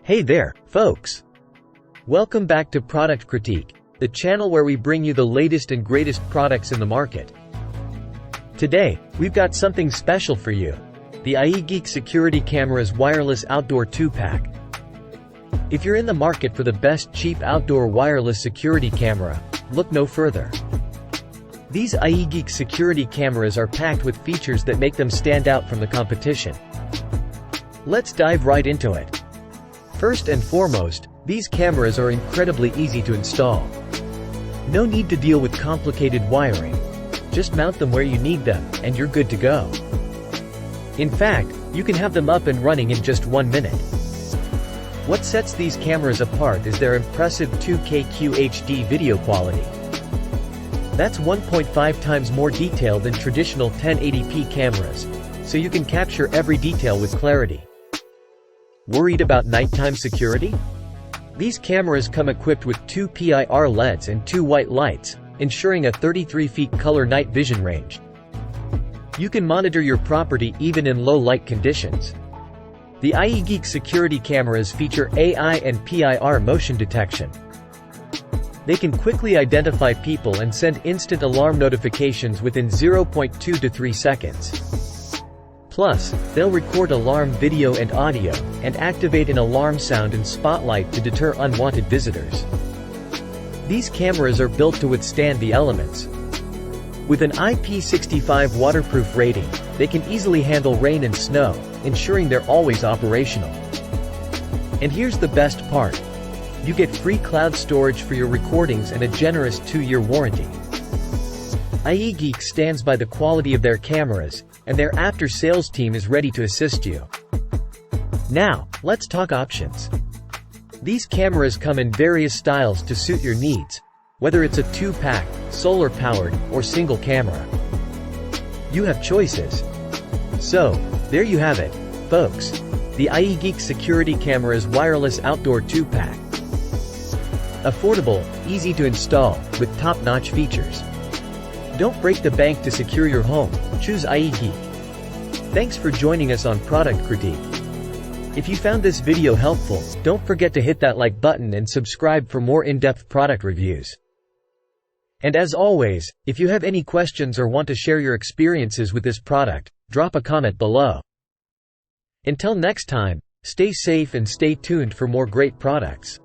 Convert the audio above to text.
Hey there, folks! Welcome back to Product Critique, the channel where we bring you the latest and greatest products in the market. Today, we've got something special for you: the ieGeek Security Cameras Wireless Outdoor 2-Pack. If you're in the market for the best cheap outdoor wireless security camera, look no further. These ieGeek security cameras are packed with features that make them stand out from the competition. Let's dive right into it. First and foremost, these cameras are incredibly easy to install. No need to deal with complicated wiring. Just mount them where you need them, and you're good to go. In fact, you can have them up and running in just 1 minute. What sets these cameras apart is their impressive 2K QHD video quality. That's 1.5 times more detail than traditional 1080p cameras, so you can capture every detail with clarity. Worried about nighttime security? These cameras come equipped with 2 PIR LEDs and 2 white lights, ensuring a 33 feet color night vision range. You can monitor your property even in low light conditions. The ieGeek security cameras feature AI and PIR motion detection. They can quickly identify people and send instant alarm notifications within 0.2 to 3 seconds. Plus, they'll record alarm video and audio, and activate an alarm sound and spotlight to deter unwanted visitors. These cameras are built to withstand the elements. With an IP65 waterproof rating, they can easily handle rain and snow, ensuring they're always operational. And here's the best part: you get free cloud storage for your recordings and a generous 2-year warranty. ieGeek stands by the quality of their cameras, and their after-sales team is ready to assist you. Now, let's talk options. These cameras come in various styles to suit your needs, whether it's a 2-pack, solar-powered, or single camera. You have choices. So, there you have it, folks. The ieGeek Security Cameras Wireless Outdoor 2-Pack. Affordable, easy to install, with top-notch features. Don't break the bank to secure your home, choose ieGeek. Thanks for joining us on Product Critique. If you found this video helpful, don't forget to hit that like button and subscribe for more in-depth product reviews. And as always, if you have any questions or want to share your experiences with this product, drop a comment below. Until next time, stay safe and stay tuned for more great products.